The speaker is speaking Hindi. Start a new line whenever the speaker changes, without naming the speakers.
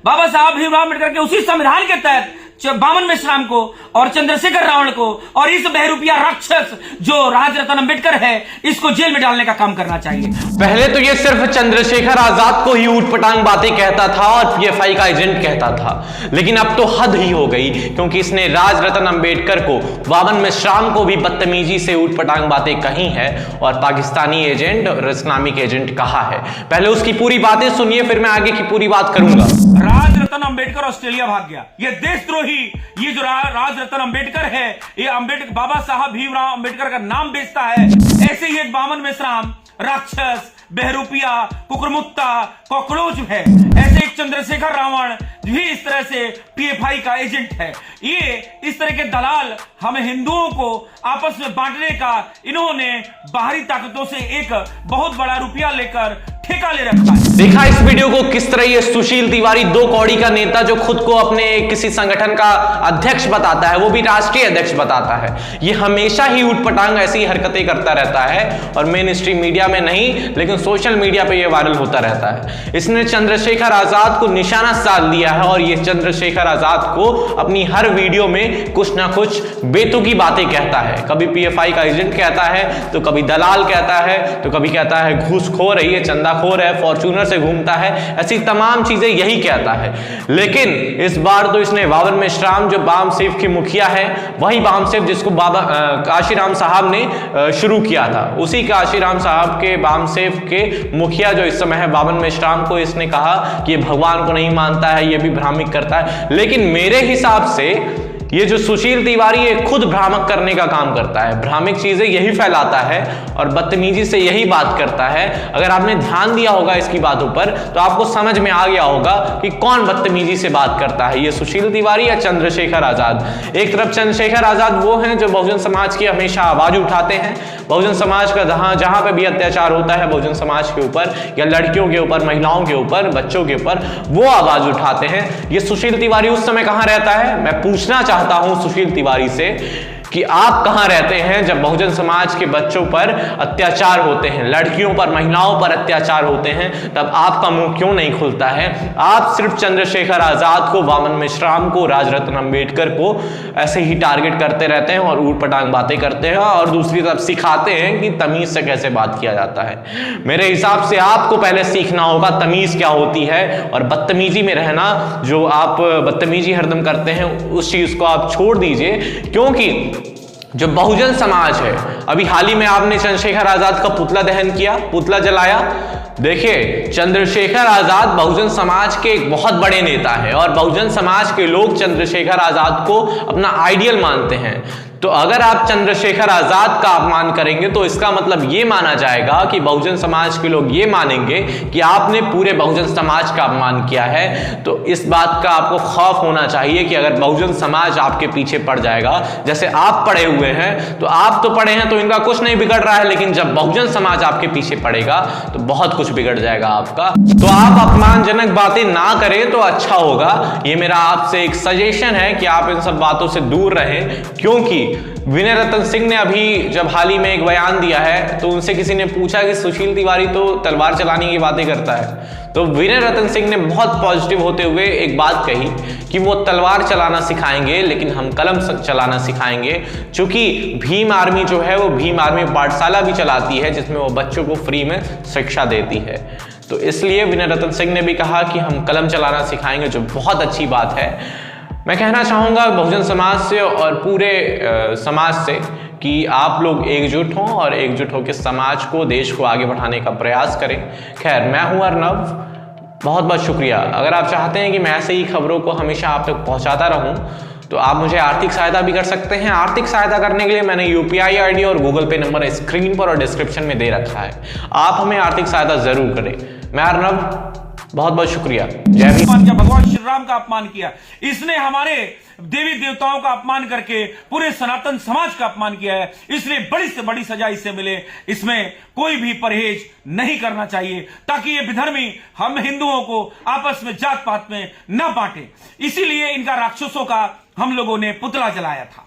बाबा साहब भीमराव अम्बेडकर के उसी संविधान के तहत बामन मेश्राम को और चंद्रशेखर रावण को और इस बहरूपिया राक्षस जो राजरत्न अम्बेडकर है इसको जेल में डालने का काम करना चाहिए।
पहले तो ये सिर्फ चंद्रशेखर आजाद को ही ऊटपटांग बातें कहता था और पीएफआई का एजेंट कहता था, लेकिन अब तो हद ही हो गई, क्योंकि इसने राजरत्न अम्बेडकर को, बामन मेश्राम को भी बदतमीजी से ऊटपटांग बातें कही है और पाकिस्तानी एजेंट और इस्लामिक एजेंट कहा है। पहले उसकी पूरी बातें सुनिए, फिर मैं आगे की पूरी बात करूंगा।
राजरत्न अम्बेडकर ऑस्ट्रेलिया भाग गया। ये देशद्रोही, ये जो राजरत्न अम्बेडकर है, ये अम्बेडकर, बाबा साहब भीमराव अम्बेडकर का नाम बेचता है। ऐसे ही एक बामन मेश्राम राक्षस, बहरूपिया, कुकुरमुत्ता, कॉकरोच है। ऐसे एक चंद्रशेखर रावण भी इस तरह से पीएफआई का एजेंट है। ये इस तरह के दलाल हमें हिंदुओं को आपस में बांटने का इन्होंने बाहरी ताकतों से एक बहुत बड़ा रुपया लेकर ठेका ले रखा है।
देखा इस वीडियो को किस तरह ये सुशील तिवारी, दो कौड़ी का नेता जो खुद को अपने किसी संगठन का अध्यक्ष बताता है, वो भी राष्ट्रीय अध्यक्ष बताता है, ये हमेशा ही ऊटपटांग ऐसी हरकतें करता रहता है और मेन स्ट्रीम मीडिया में नहीं लेकिन सोशल मीडिया पे ये वायरल होता रहता है। इसने चंद्रशेखर आजाद को निशाना साध दिया है और ये चंद्रशेखर आजाद को अपनी हर वीडियो में कुछ ना कुछ बेतुकी बातें कहता है। कभी पीएफआई का एजेंट कहता है, तो कभी दलाल कहता है, तो कभी कहता है घूसखोर है, ये चंदाखोर है, फॉर्च्यूनर से घूमता है, ऐसी तमाम चीजें यही कहता है। लेकिन इस बार तो इसने बामन मेश्राम जो बाम सेफ के मुखिया है, वही बाम सेफ जिसको बाबा काशीराम साहब ने शुरू किया था, उसी काशीराम साहब के बाम सेफ के मुखिया जो इस समय है बामन मेश्राम को इसने कहा कि ये भगवान को नहीं मानता है, ये भी भ्रामिक करता है। लेकिन मेरे हिसाब से ये जो सुशील तिवारी है खुद भ्रामक करने का काम करता है, भ्रामिक चीजें यही फैलाता है और बदतमीजी से यही बात करता है। अगर आपने ध्यान दिया होगा इसकी बातों पर तो आपको समझ में आ गया होगा कि कौन बदतमीजी से बात करता है, ये सुशील तिवारी या चंद्रशेखर आजाद। एक तरफ चंद्रशेखर आजाद वो हैं जो बहुजन समाज की हमेशा आवाज उठाते हैं, बहुजन समाज का जहां पे भी अत्याचार होता है बहुजन समाज के ऊपर या लड़कियों के ऊपर, महिलाओं के ऊपर, बच्चों के ऊपर, वो आवाज उठाते हैं। ये सुशील तिवारी उस समय कहां रहता है, मैं पूछना चाहता हूं सुशील तिवारी से कि आप कहां रहते हैं जब बहुजन समाज के बच्चों पर अत्याचार होते हैं, लड़कियों पर, महिलाओं पर अत्याचार होते हैं, तब आपका मुंह क्यों नहीं खुलता है? आप सिर्फ चंद्रशेखर आजाद को, बामन मेश्राम को, राजरत्न अम्बेडकर को ऐसे ही टारगेट करते रहते हैं और ऊटपटांग बातें करते हैं और दूसरी तरफ सिखाते हैं कि तमीज से कैसे बात किया जाता है। मेरे हिसाब से आपको पहले सीखना होगा तमीज क्या होती है और बदतमीजी में रहना, जो आप बदतमीजी हरदम करते हैं उस चीज को आप छोड़ दीजिए। क्योंकि जो बहुजन समाज है, अभी हाल ही में आपने चंद्रशेखर आजाद का पुतला दहन किया, पुतला जलाया। देखिए, चंद्रशेखर आजाद बहुजन समाज के एक बहुत बड़े नेता है और बहुजन समाज के लोग चंद्रशेखर आजाद को अपना आइडियल मानते हैं। तो अगर आप चंद्रशेखर आजाद का अपमान करेंगे तो इसका मतलब ये माना जाएगा कि बहुजन समाज के लोग ये मानेंगे कि आपने पूरे बहुजन समाज का अपमान किया है। तो इस बात का आपको खौफ होना चाहिए कि अगर बहुजन समाज आपके पीछे पड़ जाएगा, जैसे आप पड़े हुए हैं, तो आप तो पड़े हैं तो इनका कुछ नहीं बिगड़ रहा है, लेकिन जब बहुजन समाज आपके पीछे पड़ेगा तो बहुत कुछ बिगड़ जाएगा आपका। तो आप अपमानजनक बातें ना करें तो अच्छा होगा। ये मेरा आपसे एक सजेशन है कि आप इन सब बातों से दूर रहें, क्योंकि विनय रतन सिंह ने अभी जब हाल ही में एक बयान दिया है तो उनसे किसी ने पूछा कि सुशील तिवारी तो तलवार चलाने की बातें करता है, तो विनय रतन सिंह ने बहुत पॉजिटिव होते हुए एक बात कही कि वो तलवार चलाना सिखाएंगे लेकिन हम कलम चलाना सिखाएंगे। क्योंकि भीम आर्मी जो है वो भीम आर्मी पाठशाला भी चलाती है जिसमें वो बच्चों को फ्री में शिक्षा देती है। तो इसलिए विनय रतन सिंह ने भी कहा कि हम कलम चलाना सिखाएंगे, जो बहुत अच्छी बात है। मैं कहना चाहूँगा बहुजन समाज से और पूरे समाज से कि आप लोग एकजुट हों और एकजुट होकर समाज को, देश को आगे बढ़ाने का प्रयास करें। खैर, मैं हूँ अर्नव, बहुत बहुत शुक्रिया। अगर आप चाहते हैं कि मैं ऐसे ही खबरों को हमेशा आप तक पहुँचाता रहूँ तो आप मुझे आर्थिक सहायता भी कर सकते हैं। आर्थिक सहायता करने के लिए मैंने यूपीआई आईडी और गूगल पे नंबर स्क्रीन पर और डिस्क्रिप्शन में दे रखा है। आप हमें आर्थिक सहायता जरूर करें। मैं अर्नव, बहुत बहुत शुक्रिया। जय भीम।
भगवान श्री राम का अपमान किया, इसने हमारे देवी देवताओं का अपमान करके पूरे सनातन समाज का अपमान किया है, इसलिए बड़ी से बड़ी सजा इससे मिले। इसमें कोई भी परहेज नहीं करना चाहिए ताकि ये विधर्मी हम हिंदुओं को आपस में जात पात में न बांटे। इसीलिए इनका राक्षसों का हम लोगों ने पुतला जलाया था।